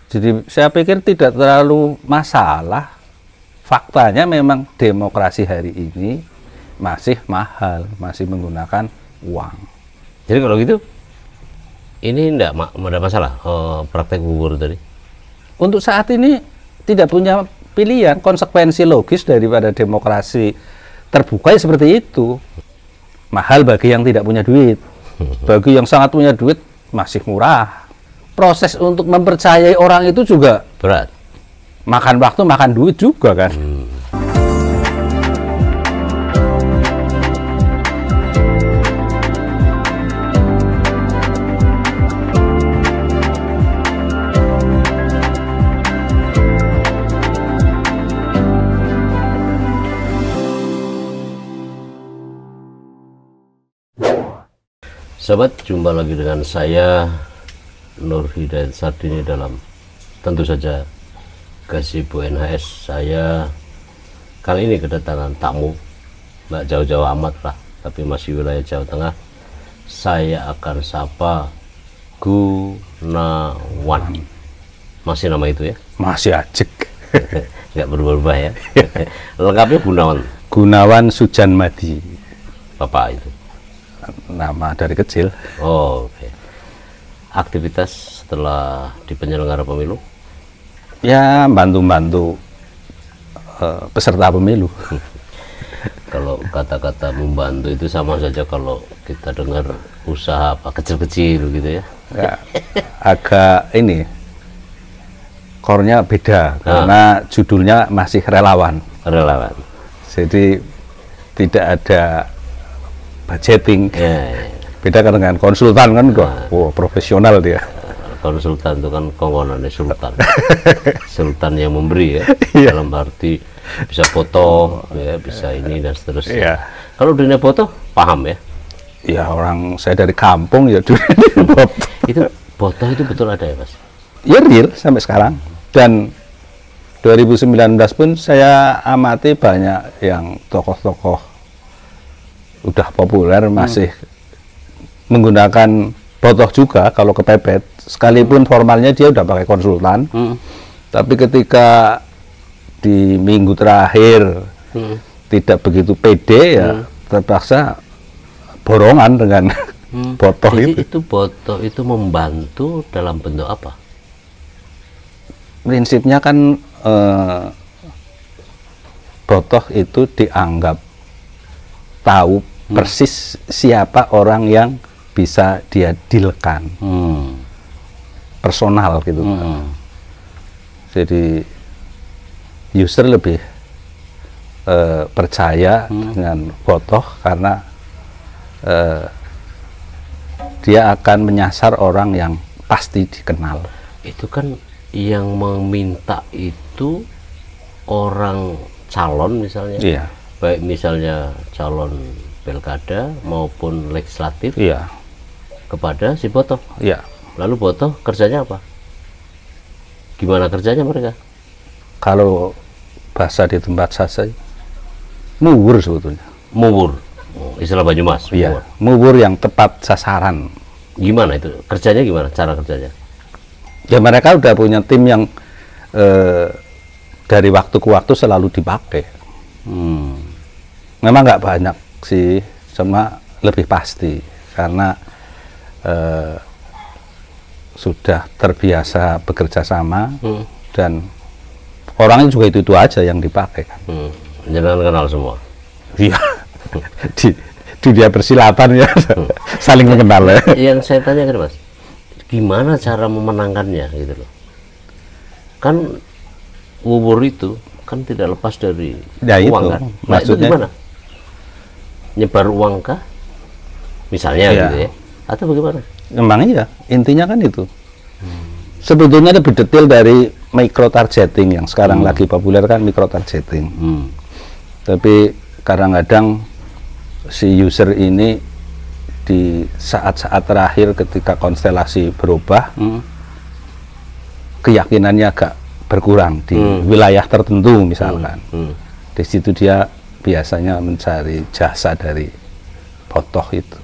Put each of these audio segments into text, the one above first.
Jadi saya pikir tidak terlalu masalah. Faktanya memang demokrasi hari ini masih mahal, masih menggunakan uang. Jadi kalau gitu, ini enggak ada masalah praktek bubur tadi? Untuk saat ini tidak punya pilihan, konsekuensi logis daripada demokrasi terbuka ya seperti itu. Mahal bagi yang tidak punya duit. Bagi yang sangat punya duit masih murah. Proses untuk mempercayai orang itu juga Berat. Makan waktu, makan duit juga kan. Sahabat, jumpa lagi dengan saya Nur Hidayat Sardini dalam tentu saja Gazebo NHS. Saya kali ini kedatangan tamu, nggak jauh-jauh amat lah, tapi masih wilayah Jawa Tengah. Saya akan sapa Gunawan. Masih nama itu ya? Masih ajek. Nggak berubah ya? Lengkapnya Gunawan. Gunawan Sujanmadi. Bapak itu? Nama dari kecil. Oh, oke. Aktivitas setelah di penyelenggara pemilu? Ya, bantu-bantu peserta pemilu. Kalau kata-kata membantu itu sama saja kalau kita dengar usaha apa kecil-kecil gitu ya. Ya, agak ini core-nya beda karena judulnya masih relawan. Relawan. Jadi tidak ada budgeting. Ya. Beda kan dengan konsultan kan udah profesional dia. Konsultan itu kan kongkonannya sultan. Sultan yang memberi ya. Dalam arti bisa foto ya, bisa ini dan seterusnya. Iya. Kalau dunia foto paham ya? Ya orang saya dari kampung ya Itu foto itu betul ada ya Mas? Ya real sampai sekarang. Dan 2019 pun saya amati banyak yang tokoh-tokoh udah populer masih menggunakan botoh juga kalau kepepet, sekalipun formalnya dia udah pakai konsultan. Tapi ketika di minggu terakhir tidak begitu pede ya terpaksa borongan dengan botoh. Jadi itu. Itu botoh itu membantu dalam bentuk apa? Prinsipnya kan botoh itu dianggap tahu persis siapa orang yang bisa dia dealkan. Personal gitu. Jadi user lebih percaya dengan botoh karena dia akan menyasar orang yang pasti dikenal. Itu kan yang meminta itu orang calon misalnya. Iya. Baik misalnya calon pilkada maupun legislatif. Iya. Kepada si botoh. Iya. Lalu botoh kerjanya apa? Gimana kerjanya mereka? Kalau bahasa di tempat saya mubur sebetulnya. Mubur. Oh, istilah Banyumas. Iya. Mubur yang tepat sasaran. Gimana itu? Kerjanya gimana? Cara kerjanya? Ya mereka udah punya tim yang dari waktu ke waktu selalu dipakai. Memang nggak banyak sih, cuma lebih pasti karena sudah terbiasa bekerja sama dan orangnya juga itu aja yang dipakai kan. Jangan kenal semua. Iya. di dunia persilatan ya saling mengenal ya. Yang saya tanya kan Mas, gimana cara memenangkannya gitu loh? Kan bubur itu kan tidak lepas dari Ya, uang itu. kan? Nah, itu Maksudnya gimana? Nyebar uang kah? Misalnya Ya. gitu ya? Atau bagaimana? Memang iya, intinya kan itu. Sebetulnya lebih detail dari micro targeting yang sekarang lagi populer kan micro targeting. Tapi kadang-kadang si user ini di saat-saat terakhir ketika konstelasi berubah, keyakinannya agak berkurang di wilayah tertentu misalkan. Di situ dia biasanya mencari jasa dari botoh itu.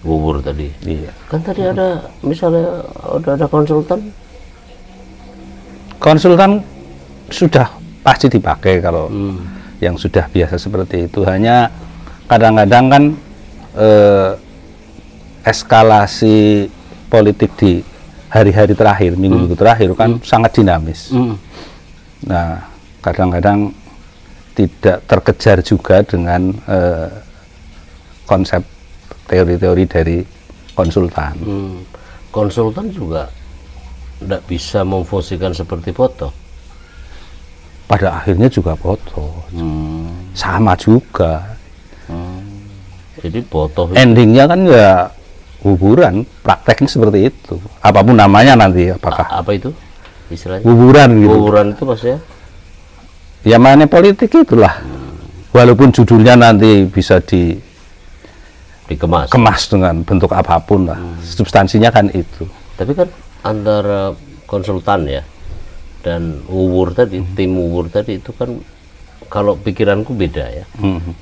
Bubur tadi. Iya. Kan tadi ada misalnya ada konsultan konsultan sudah pasti dipakai kalau yang sudah biasa seperti itu. Hanya kadang-kadang kan eskalasi politik di hari-hari terakhir, minggu-minggu terakhir kan sangat dinamis. Nah, kadang-kadang tidak terkejar juga dengan konsep teori-teori dari konsultan. Konsultan juga tidak bisa memfungsikan seperti foto. Pada akhirnya juga foto, sama juga. Jadi foto Endingnya kan ya kuburan, prakteknya seperti itu. Apapun namanya nanti, apakah apa itu istilahnya? kuburan gitu. Kuburan itu maksudnya? Ya mana politik itulah. Walaupun judulnya nanti bisa Dikemas. dikemas dengan bentuk apapun lah. Substansinya kan itu. Tapi kan antara konsultan ya dan Wuwur tadi, tim Wuwur tadi itu kan kalau pikiranku beda ya.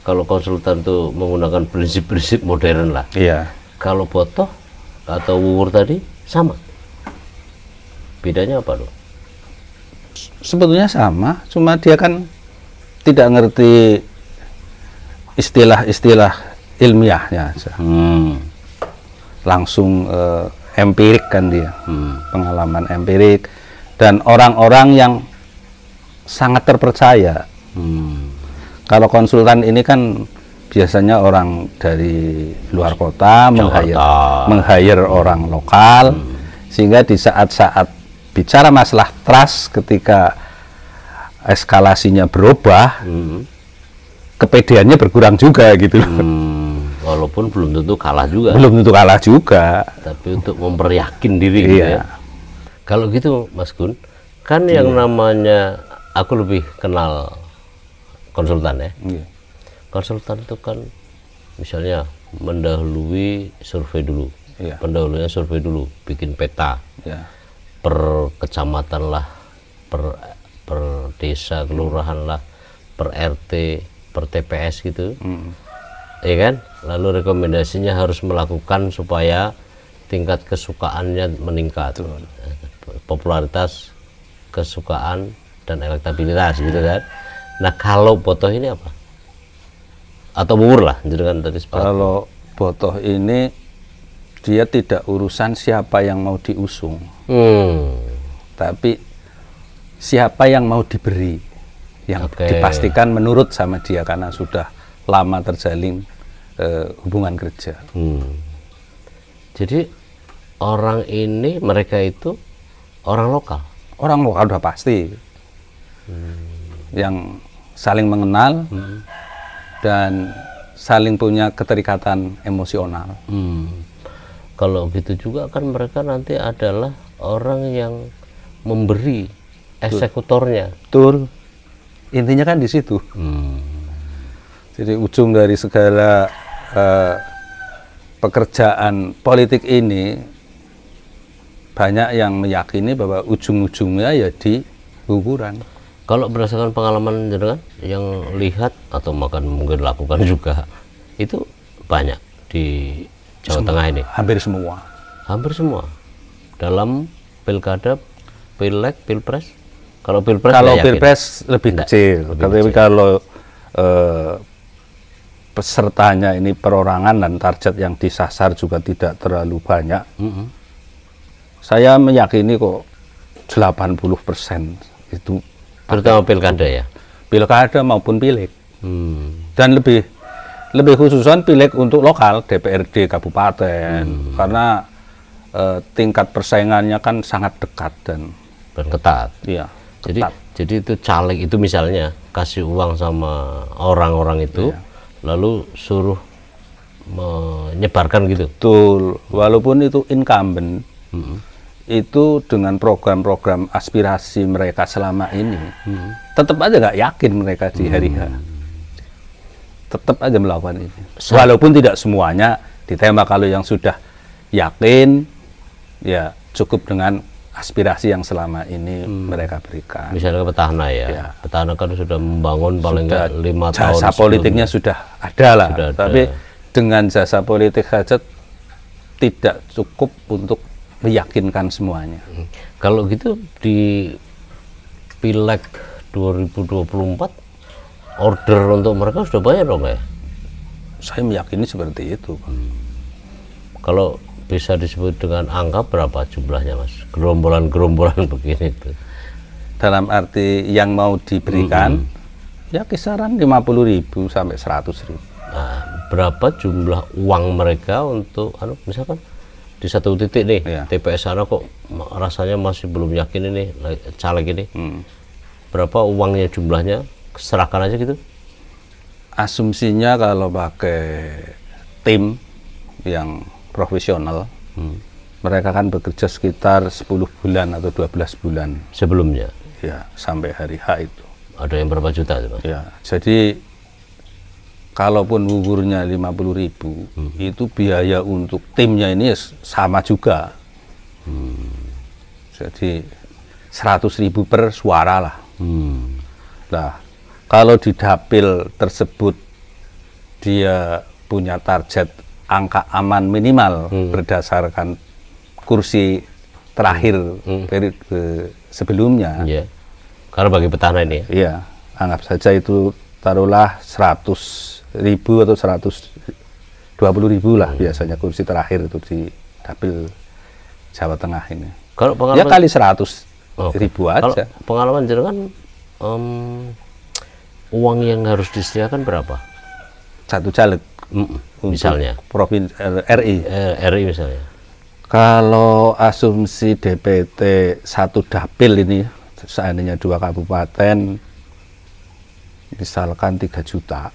Kalau konsultan tuh menggunakan prinsip-prinsip modern lah. Iya. Kalau foto atau Wuwur tadi sama. Bedanya apa loh? Sebetulnya sama, cuma dia kan tidak ngerti istilah-istilah ilmiahnya aja. Langsung empirik kan dia, pengalaman empirik, dan orang-orang yang sangat terpercaya. Kalau konsultan ini kan biasanya orang dari luar kota meng-hire orang lokal, sehingga di saat-saat bicara masalah trust, ketika eskalasinya berubah, kepedeannya berkurang juga gitu. Walaupun belum tentu kalah juga. Belum tentu kalah juga. Tapi untuk memperyakin diri gitu ya. Kalau gitu Mas Gun, kan yang namanya, aku lebih kenal konsultan ya. Konsultan itu kan misalnya mendahului survei dulu. Pendahulunya survei dulu, bikin peta. Per kecamatan lah, per desa, kelurahan lah, per RT, per TPS gitu. Ya kan? Lalu rekomendasinya harus melakukan supaya tingkat kesukaannya meningkat. Popularitas, kesukaan, dan elektabilitas gitu kan. Nah, kalau Botoh ini apa? Atau Wuwur lah, jadi kan tadi sepakat. Kalau Botoh ini dia tidak urusan siapa yang mau diusung, tapi siapa yang mau diberi, yang dipastikan menurut sama dia karena sudah lama terjalin hubungan kerja. Jadi orang ini, mereka itu orang lokal. Orang lokal udah pasti, yang saling mengenal dan saling punya keterikatan emosional. Kalau gitu juga kan mereka nanti adalah orang yang memberi eksekutornya. Betul. Intinya kan di situ. Jadi ujung dari segala pekerjaan politik ini, banyak yang meyakini bahwa ujung-ujungnya ya di kuburan. Kalau berdasarkan pengalaman jenengan yang lihat atau mungkin lakukan juga, itu banyak di Jawa Tengah ini. Hampir semua. Hampir semua. Dalam pilkada, pilek, pilpres. Kalau pilpres, pilpres lebih kecil. Tapi kalau pesertanya ini perorangan dan target yang disasar juga tidak terlalu banyak. Saya meyakini kok 80% itu. Terutama pilkada ya? Pilkada maupun pileg. Dan lebih khususan pileg untuk lokal, DPRD kabupaten, karena tingkat persaingannya kan sangat dekat dan ketat. Iya. Jadi itu caleg itu misalnya kasih uang sama orang-orang itu, lalu suruh menyebarkan gitu. Betul. Walaupun itu incumbent, itu dengan program-program aspirasi mereka selama ini, tetap aja nggak yakin mereka di hari H. Tetap aja melakukan ini. Walaupun tidak semuanya ditembak. Kalau yang sudah yakin, ya cukup dengan aspirasi yang selama ini mereka berikan. Misalnya petahana ya. Petahana kan sudah membangun paling nggak 5 tahun. Jasa politiknya sudah ada lah. Tapi dengan jasa politik saja tidak cukup untuk meyakinkan semuanya. Kalau gitu di Pileg 2024 order untuk mereka sudah banyak dong ya? Saya meyakini seperti itu. Kalau bisa disebut dengan angka berapa jumlahnya Mas? Gerombolan-gerombolan begini tuh. Dalam arti yang mau diberikan ya kisaran 50.000 sampai 100.000. Nah, berapa jumlah uang mereka untuk misalkan di satu titik nih, Iya. TPS sana kok rasanya masih belum yakin ini caleg ini. Berapa uangnya jumlahnya? Serahkan aja gitu. Asumsinya kalau pakai tim yang profesional, mereka kan bekerja sekitar 10 bulan atau 12 bulan Sebelumnya ya sampai hari H itu. ada yang berapa juta itu, Mas? Ya, jadi kalaupun gugurnya 50.000, itu biaya untuk timnya ini sama juga. Jadi 100.000 per suara lah. Nah, kalau di dapil tersebut dia punya target angka aman minimal berdasarkan kursi terakhir periode sebelumnya. Iya. Karena bagi petahana ini ya. Iya, anggap saja itu taruhlah 100.000 atau 120.000 lah biasanya kursi terakhir itu di dapil Jawa Tengah ini. Kalau Ya pengalaman kali 100.000 Kalau aja. pengalaman jenengan uang yang harus disediakan berapa? Satu caleg. Untuk Misalnya provinsi RI. RI misalnya. Kalau asumsi DPT satu dapil ini seandainya 2 kabupaten misalkan 3 juta.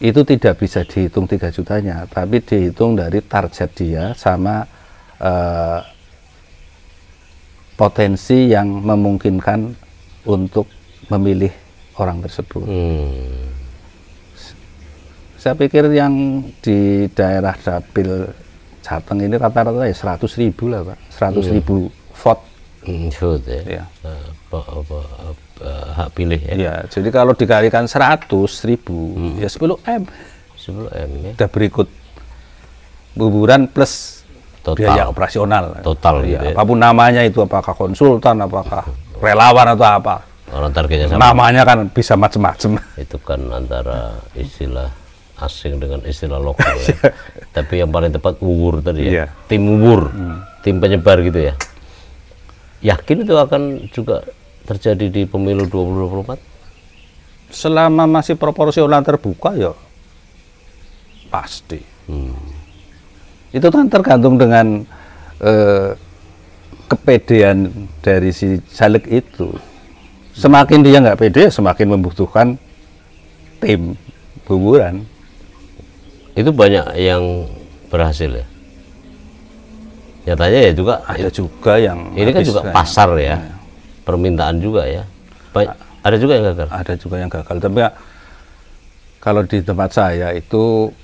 Itu tidak bisa dihitung 3 jutanya, tapi dihitung dari target dia sama potensi yang memungkinkan untuk memilih orang tersebut. Saya pikir yang di daerah dapil Jateng ini rata-rata ya 100.000 lah Pak, 100.000 vote. Vote ya. Ya. Hak pilih ya. Ya, jadi kalau dikalikan 100.000 ya 10 M. 10 M ya. Udah berikut buburan plus Total. biaya operasional. Total Ya, gitu ya. apapun namanya itu, apakah konsultan, apakah relawan atau apa. Orang targetnya sama. Namanya kan bisa macam-macam. Itu kan antara istilah asing dengan istilah lokal ya. Tapi yang paling tepat uwur tadi ya. Iya. Tim uwur, tim penyebar gitu ya. Yakin itu akan juga terjadi di pemilu 2024? Selama masih proporsional terbuka ya pasti. Itu kan tergantung dengan kepedean dari si caleg itu. Semakin dia nggak pede, semakin membutuhkan tim buburan. Itu banyak yang berhasil ya. Nyatanya ya juga. Ada juga yang Ini kan habis juga kayak- pasar ya, permintaan juga ya. Ada juga yang gagal. Ada juga yang gagal. Tapi ya, kalau di tempat saya itu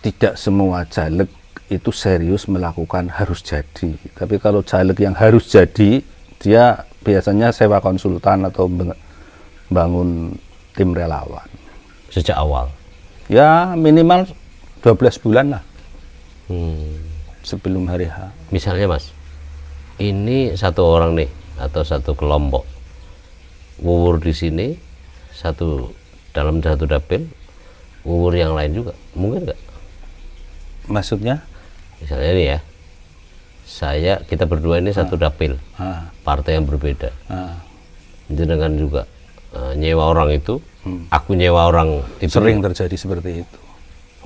tidak semua caleg itu serius melakukan harus jadi. Tapi kalau caleg yang harus jadi, dia biasanya sewa konsultan atau bangun tim relawan. Sejak awal. Ya minimal 12 bulan lah sebelum hari H. Misalnya Mas, ini satu orang nih atau satu kelompok wuwur di sini, dalam satu dapil, wuwur yang lain juga, mungkin nggak? Maksudnya? Misalnya nih ya, kita berdua ini satu dapil, partai yang berbeda. Jenengan juga nyewa orang itu, aku nyewa orang itu. Sering terjadi seperti itu.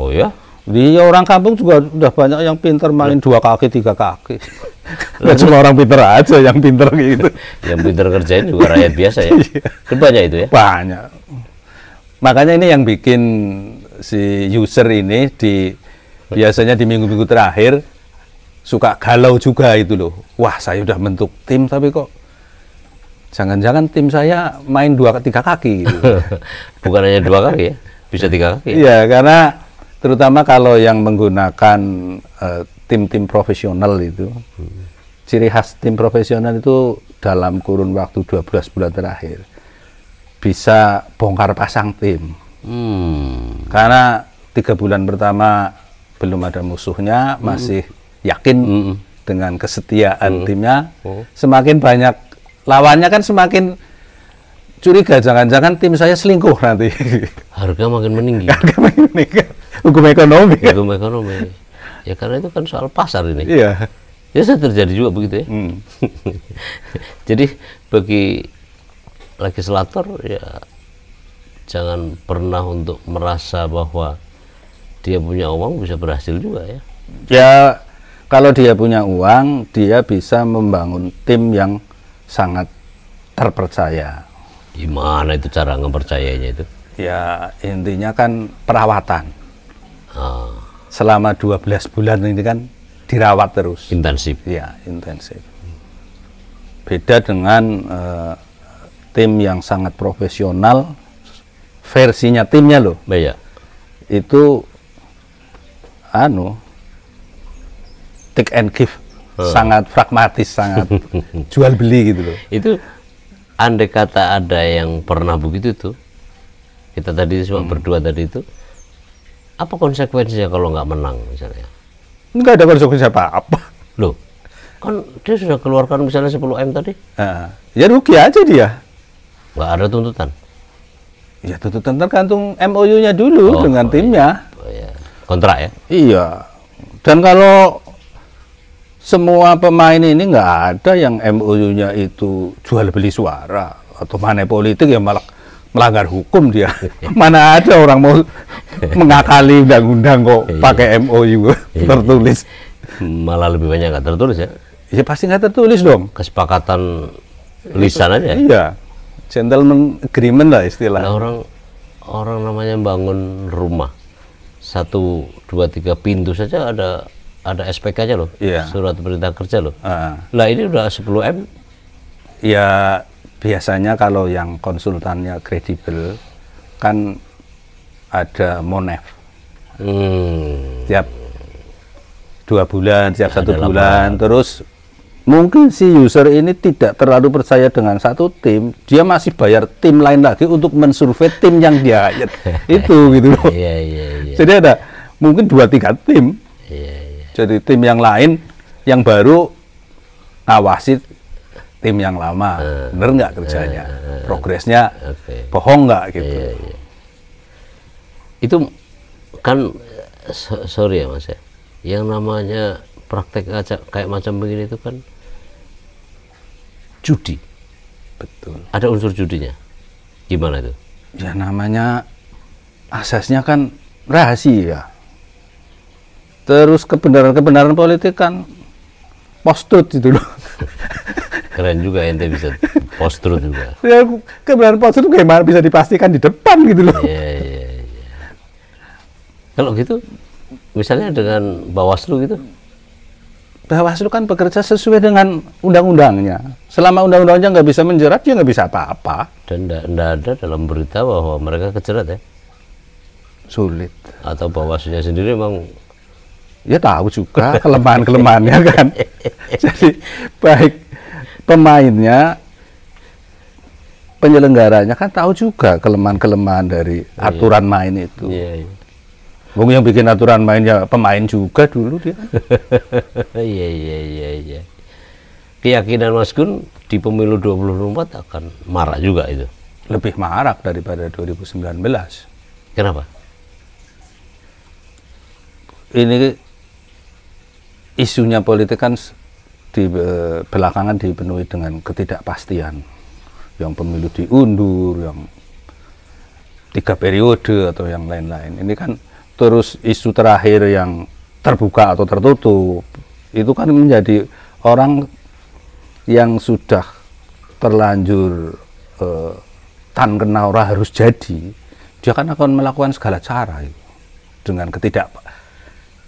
Oh ya? Di orang kampung juga udah banyak yang pinter main 2 kaki, 3 kaki. Nggak cuma orang pinter aja yang pinter gitu. Yang pinter kerjain juga rakyat biasa ya. Kan banyak itu ya? Banyak. Makanya ini yang bikin si user ini biasanya di minggu-minggu terakhir suka galau juga itu loh. Wah, saya udah bentuk tim tapi kok jangan-jangan tim saya main 2-3 kaki gitu. Bukan hanya 2 kaki ya, bisa 3 kaki ya? Iya, karena terutama kalau yang menggunakan tim-tim profesional itu, ciri khas tim profesional itu dalam kurun waktu 12 bulan terakhir bisa bongkar pasang tim. Karena 3 bulan pertama belum ada musuhnya, masih yakin dengan kesetiaan timnya. Semakin banyak lawannya kan semakin curiga, jangan-jangan tim saya selingkuh nanti. Harga makin meninggi. Harga makin meningkat. Hukum ekonomi. Hukum ekonomi. Ya karena itu kan soal pasar ini. Iya. Ya terjadi juga begitu ya. Jadi bagi legislator ya jangan pernah untuk merasa bahwa dia punya uang bisa berhasil juga ya. Ya kalau dia punya uang, dia bisa membangun tim yang sangat terpercaya. Gimana itu cara ngepercayainya itu? Ya intinya kan perawatan. Ah, Selama 12 bulan ini kan dirawat terus. intensif. Ya intensif. Beda dengan tim yang sangat profesional, versinya timnya loh. Ya. Itu take and give, sangat pragmatis, sangat jual beli gitu loh. Itu andai kata ada yang pernah begitu tuh, kita tadi cuma berdua tadi itu, apa konsekuensinya kalau nggak menang misalnya? Nggak ada konsekuensi apa-apa. Loh, kan dia sudah keluarkan misalnya 10M tadi, Ya rugi aja dia. nggak ada tuntutan. Ya tuntutan tergantung MOU-nya dulu dengan timnya. Oh, ya. Kontrak ya? Iya. Dan kalau semua pemain ini nggak ada yang MOU-nya itu jual beli suara atau money politik, ya malah melanggar hukum dia. Mana ada orang mau mengakali undang-undang kok pakai MOU tertulis. Malah lebih banyak nggak tertulis ya? Ya pasti nggak tertulis dong. Kesepakatan lisan aja. Iya. Gentleman agreement lah istilah. Nah, orang namanya bangun rumah 1, 2, 3 pintu saja ada SPK aja loh, Iya. surat perintah kerja loh. Lah ini udah 10M. Ya biasanya kalau yang konsultannya kredibel kan ada monef tiap 2 bulan, tiap 1 bulan. Terus mungkin si user ini tidak terlalu percaya dengan satu tim, dia masih bayar tim lain lagi untuk mensurvei tim yang dia hire. Itu gitu loh. Iya. Jadi ada mungkin 2-3 tim. Iya. Jadi tim yang lain yang baru ngawasi tim yang lama, bener nggak kerjanya, progresnya bohong nggak gitu. Iya. Itu kan sorry ya Mas ya, yang namanya praktek kayak macam begini itu kan judi. Betul. Ada unsur judinya. Gimana itu? Ya namanya asasnya kan rahasia. Terus kebenaran politik kan post-truth itu loh. Keren juga ente bisa post-truth juga. Ya, kebenaran post-truth gimana bisa dipastikan di depan gitu loh. Iya. Kalau gitu, misalnya dengan Bawaslu gitu, Bawaslu kan bekerja sesuai dengan undang-undangnya. Selama undang-undangnya nggak bisa menjerat, dia nggak bisa apa-apa. dan tidak ada dalam berita bahwa mereka kejerat ya? Sulit. Atau Bawaslunya sendiri memang Ya tahu juga kelemahan-kelemahannya kan. Jadi baik pemainnya, penyelenggaranya kan tahu juga kelemahan-kelemahan dari aturan main itu. Iya. Wong yang bikin aturan mainnya pemain juga dulu dia. Iya. Keyakinan Mas Gun di pemilu 2024 akan marak juga itu. Lebih marak daripada 2019. Kenapa? Ini isunya politik kan di belakangan dipenuhi dengan ketidakpastian. Yang pemilu diundur, yang 3 periode atau yang lain-lain. Ini kan terus isu terakhir yang terbuka atau tertutup. Itu kan menjadi orang yang sudah terlanjur tan kenaura harus jadi. Dia kan akan melakukan segala cara itu. Dengan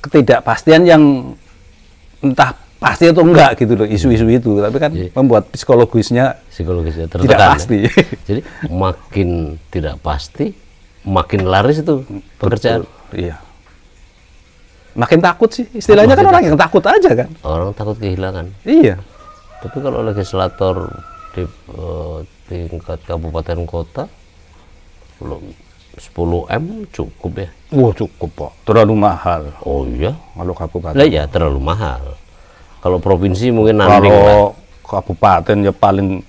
ketidakpastian yang entah pasti atau enggak gitu loh isu-isu itu, tapi kan membuat psikologisnya tertekan, tidak pasti. Ya? Jadi makin tidak pasti, makin laris itu pekerjaan. Betul, iya. Makin takut sih, istilahnya kan orang yang takut aja kan. Orang takut kehilangan. Iya. Tapi kalau legislator di tingkat kabupaten kota, belum 10M cukup ya? Wah cukup Pak, terlalu mahal. Oh iya? Kalau kabupaten. Lah ya terlalu mahal. Kalau provinsi mungkin nanding. Kalau kabupaten ya paling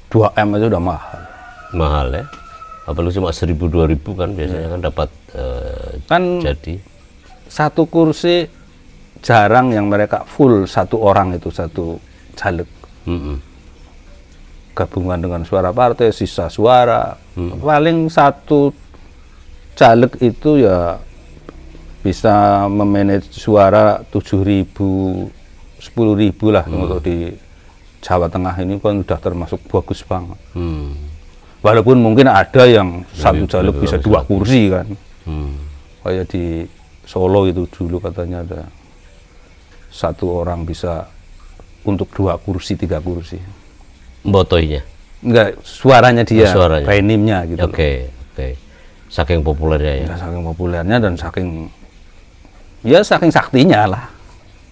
2M aja udah mahal. Mahal ya. Apalagi cuma 1.000-2.000 kan biasanya kan dapat Kan jadi. satu kursi jarang yang mereka full satu orang itu satu caleg. Gabungan dengan suara partai, sisa suara. Paling satu caleg itu ya bisa memanage suara 7.000, 10.000 lah untuk di Jawa Tengah ini kan sudah termasuk bagus banget. Walaupun mungkin ada yang satu caleg bisa 2 kursi kan. Kayak di Solo itu dulu katanya ada satu orang bisa untuk 2 kursi, 3 kursi. Botoinya? Enggak, suaranya dia, suaranya. renimnya gitu. Oke. Saking populernya ya? Ya, saking populernya dan saking saktinya lah.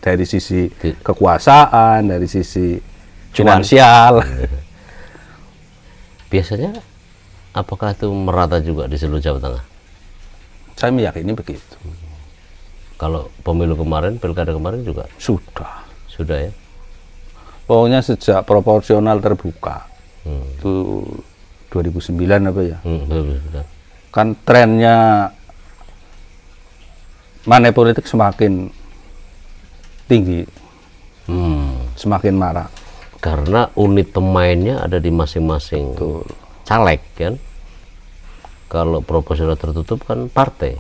Dari sisi kekuasaan, dari sisi finansial. Biasanya apakah itu merata juga di seluruh Jawa Tengah? Saya meyakini begitu. Kalau pemilu kemarin, pilkada kemarin juga? Sudah ya? Pokoknya sejak proporsional terbuka, itu 2009 apa ya? 2009. Kan trennya money politik semakin tinggi, semakin marak. Karena unit pemainnya ada di masing-masing caleg kan. Kalau proporsional tertutup kan partai,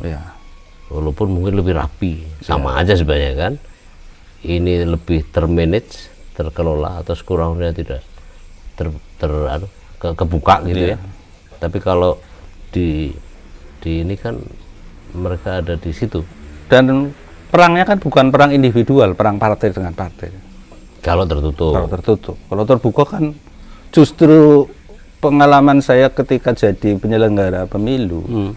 walaupun mungkin lebih rapi, sama aja sebenarnya kan. Ini lebih termanage, terkelola, atau kurangnya tidak kebuka gitu ya. Tapi kalau di ini kan mereka ada di situ. Dan perangnya kan bukan perang individual, perang partai dengan partai. Kalau tertutup. Kalau terbuka kan justru pengalaman saya ketika jadi penyelenggara pemilu,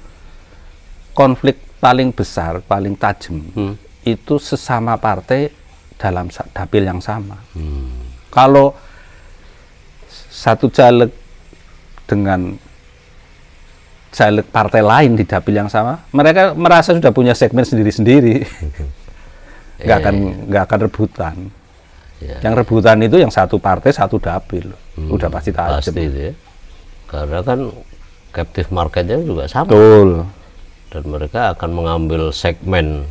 konflik paling besar, paling tajam itu sesama partai dalam dapil yang sama. Kalau satu caleg dengan caleg partai lain di dapil yang sama, mereka merasa sudah punya segmen sendiri-sendiri, nggak akan rebutan. Yang rebutan itu yang satu partai satu dapil, udah pasti tajam. Pasti itu ya. Karena kan captive marketnya juga sama. Betul. Dan mereka akan mengambil segmen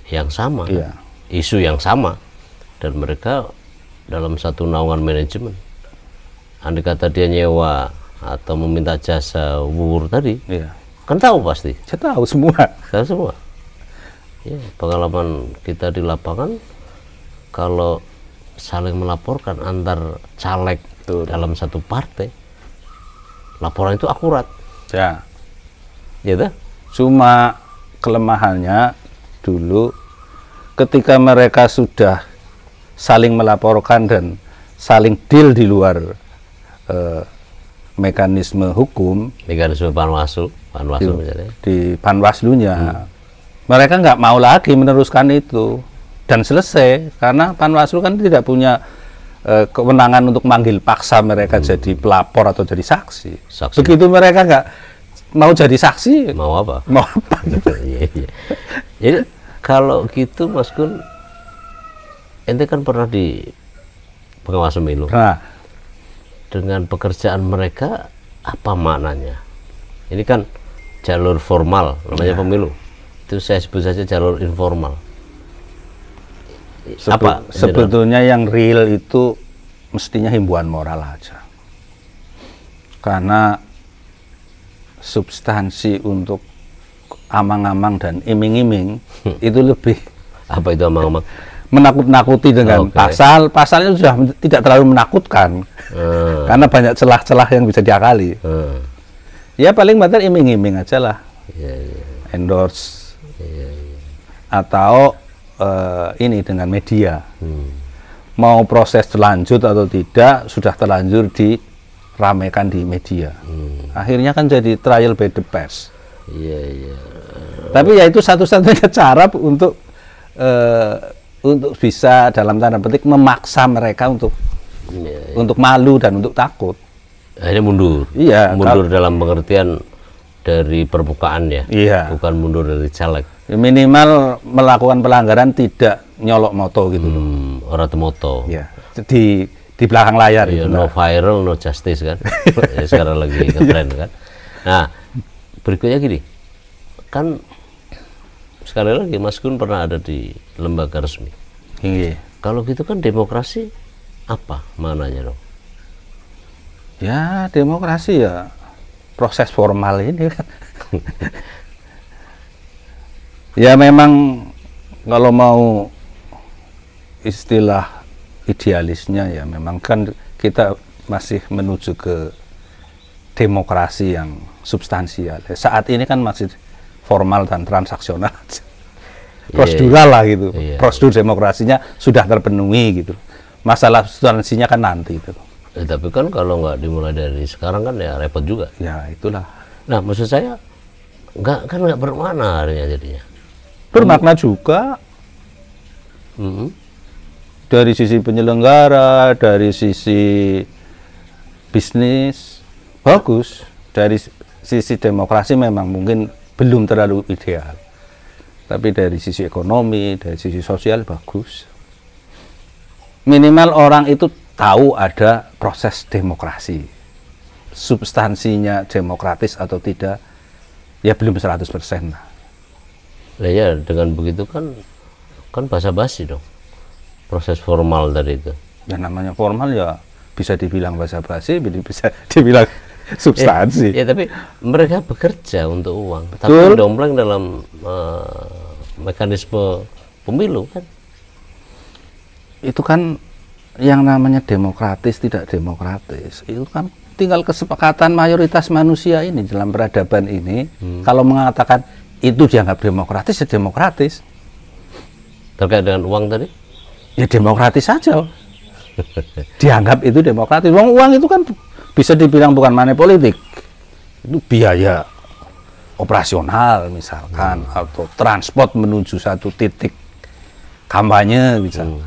yang sama, isu yang sama, dan mereka dalam satu naungan manajemen. Andai kata dia nyewa atau meminta jasa wuwur tadi, kan tahu pasti. Saya tahu semua. Tahu semua. Ya, pengalaman kita di lapangan, kalau saling melaporkan antar caleg dalam satu partai, laporan itu akurat. Ya. Gitu? Cuma kelemahannya dulu ketika mereka sudah saling melaporkan dan saling deal di luar mekanisme hukum, mekanisme Panwaslu di Panwaslunya, mereka nggak mau lagi meneruskan itu dan selesai, karena Panwaslu kan tidak punya kewenangan untuk manggil paksa mereka jadi pelapor atau jadi saksi. Begitu mereka nggak mau jadi saksi, mau apa? Mau apa? Jadi kalau gitu Mas Gun, ente kan pernah di pengawas pemilu. Dengan pekerjaan mereka apa maknanya? Ini kan jalur formal namanya pemilu. Itu saya sebut saja jalur informal. Sebetulnya yang real itu mestinya himbauan moral aja. Karena substansi untuk amang-amang dan iming-iming itu lebih apa itu amang-amang? Menakut-nakuti dengan pasalnya sudah tidak terlalu menakutkan, karena banyak celah-celah yang bisa diakali. Ya paling banter iming-iming aja lah, endorse atau ini dengan media. Mau proses terlanjut atau tidak, sudah terlanjur diramaikan di media. Akhirnya kan jadi trial by the press. Tapi ya itu satu-satunya cara untuk bisa dalam tanda petik memaksa mereka untuk malu dan untuk takut. Akhirnya mundur. Mundur dalam pengertian dari permukaan ya. Bukan mundur dari caleg. Minimal melakukan pelanggaran tidak nyolok moto gitu. Orang moto. Di di belakang layar. Iya, itu, no viral, no justice kan. Ya, sekarang lagi ngetren kan. Nah, berikutnya gini, kan sekali lagi Mas Gun pernah ada di lembaga resmi. Iya. Kalau gitu kan demokrasi apa mananya dong? Ya demokrasi ya proses formal ini kan. Ya memang kalau mau istilah idealisnya ya memang kan kita masih menuju ke demokrasi yang substansial. Saat ini kan masih formal dan transaksional. Prosedural lah gitu. Prosedur demokrasinya sudah terpenuhi gitu. Masalah substansinya kan nanti itu. Tapi kan kalau nggak dimulai dari sekarang kan ya repot juga. Ya itulah. Nah maksud saya nggak bermakna akhirnya jadinya. Bermakna juga dari sisi penyelenggara, dari sisi bisnis bagus, dari sisi demokrasi memang mungkin belum terlalu ideal, tapi dari sisi ekonomi, dari sisi sosial bagus. Minimal orang itu tahu ada proses demokrasi, substansinya demokratis atau tidak ya belum 100% lah. Nah ya dengan begitu kan basa-basi dong proses formal tadi itu. Ya namanya formal ya bisa dibilang basa-basi, bisa dibilang substansi. Ya tapi mereka bekerja untuk uang. Betul. Tapi dompleng dalam mekanisme pemilu kan. Itu kan yang namanya demokratis tidak demokratis. Itu kan tinggal kesepakatan mayoritas manusia ini dalam peradaban ini. Kalau mengatakan itu dianggap demokratis ya demokratis. Terkait dengan uang tadi? Ya demokratis saja. Dianggap itu demokratis. Uang itu kan bisa dibilang bukan money politik. Itu biaya operasional misalkan atau transport menuju satu titik kampanye misalkan.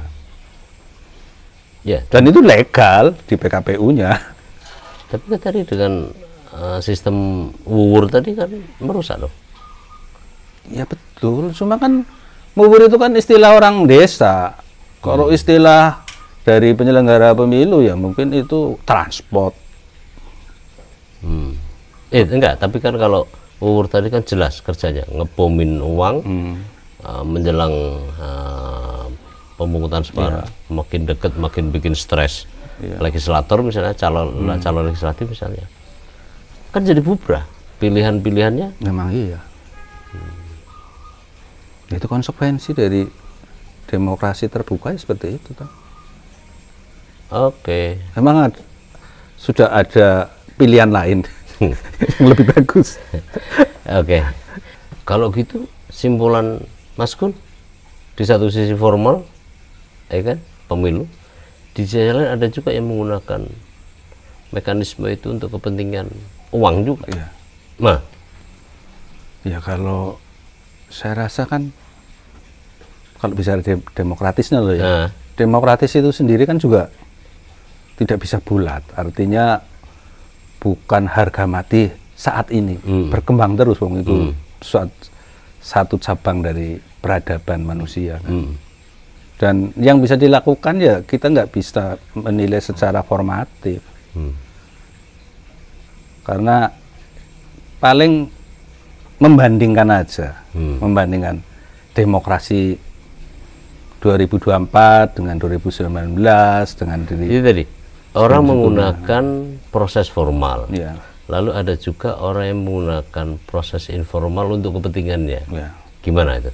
Ya. Dan itu legal di PKPU-nya. Tapi kan tadi dengan sistem wuwur tadi kan merusak dong. Ya betul, cuma kan wuwur itu kan istilah orang desa. Kalau istilah dari penyelenggara pemilu ya mungkin itu transport. Enggak, tapi kan kalau wuwur tadi kan jelas kerjanya ngebomin uang menjelang pemungutan suara. Makin dekat makin bikin stres. Legislator misalnya calon legislatif misalnya kan jadi bubrah pilihan-pilihannya. Memang iya. Itu konsekuensi dari demokrasi terbuka ya seperti itu kan. Oke. Memang sudah ada pilihan lain yang lebih bagus. Oke. Kalau gitu simpulan Mas Gun, di satu sisi formal ya kan pemilu, di sisi lain ada juga yang menggunakan mekanisme itu untuk kepentingan uang juga. Iya. Nah, ya kalau saya rasa kan kalau bicara demokratisnya loh ya, demokratis itu sendiri kan juga tidak bisa bulat. Artinya bukan harga mati saat ini, berkembang terus wong itu satu cabang dari peradaban manusia kan. Dan yang bisa dilakukan ya kita nggak bisa menilai secara formatif, karena paling membandingkan aja, membandingkan demokrasi 2024 dengan 2019 dengan itu tadi orang menggunakan proses formal, lalu ada juga orang yang menggunakan proses informal untuk kepentingannya. Gimana itu?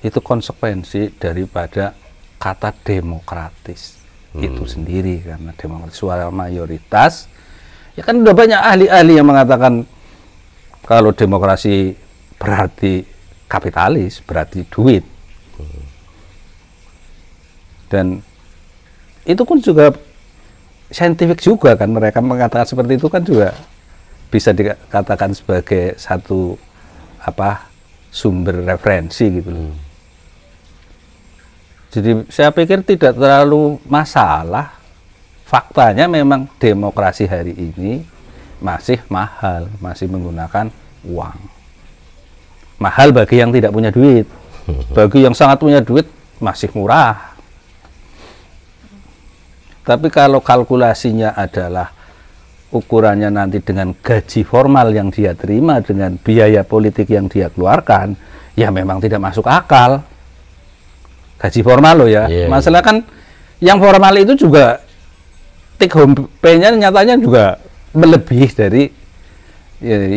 Itu konsekuensi daripada kata demokratis itu sendiri, karena demokrasi suara mayoritas. Ya kan udah banyak ahli-ahli yang mengatakan kalau demokrasi berarti kapitalis, berarti duit. Dan itu pun juga saintifik juga kan, mereka mengatakan seperti itu kan juga bisa dikatakan sebagai satu sumber referensi gitu loh. Jadi saya pikir tidak terlalu masalah. Faktanya memang demokrasi hari ini masih mahal, masih menggunakan uang. Mahal bagi yang tidak punya duit. Bagi yang sangat punya duit masih murah. Tapi kalau kalkulasinya adalah ukurannya nanti dengan gaji formal yang dia terima dengan biaya politik yang dia keluarkan, ya memang tidak masuk akal. Gaji formal loh ya. Masalah kan yang formal itu juga take home pay-nya nyatanya juga melebihi dari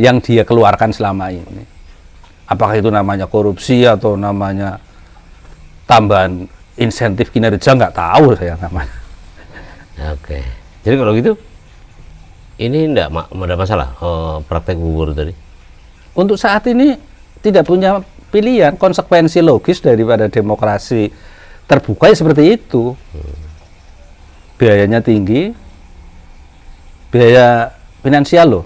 yang dia keluarkan selama ini. Apakah itu namanya korupsi atau namanya tambahan insentif kinerja, nggak tahu saya namanya. Oke. Jadi kalau gitu ini enggak ada masalah praktek bubur tadi? Untuk saat ini tidak punya pilihan, konsekuensi logis daripada demokrasi terbuka ya seperti itu. Biayanya tinggi, biaya finansial loh.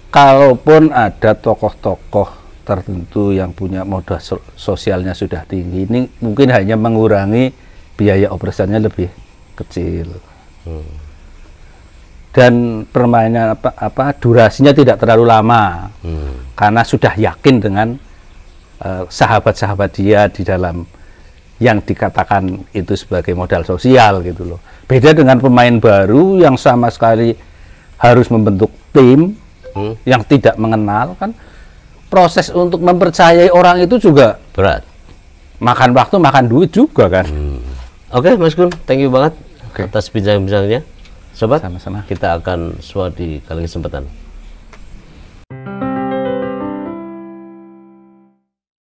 Kalaupun ada tokoh-tokoh tertentu yang punya modal sosialnya sudah tinggi, ini mungkin hanya mengurangi biaya operasionalnya lebih kecil. Dan permainan durasinya tidak terlalu lama, karena sudah yakin dengan sahabat-sahabat dia di dalam yang dikatakan itu sebagai modal sosial gitu loh. Beda dengan pemain baru yang sama sekali harus membentuk tim yang tidak mengenal, kan proses untuk mempercayai orang itu juga berat, makan waktu, makan duit juga kan. Oke, Mas Gun, thank you banget atas bincang-bincangnya. Sobat, sama-sama. kita akan suatu di kali kesempatan.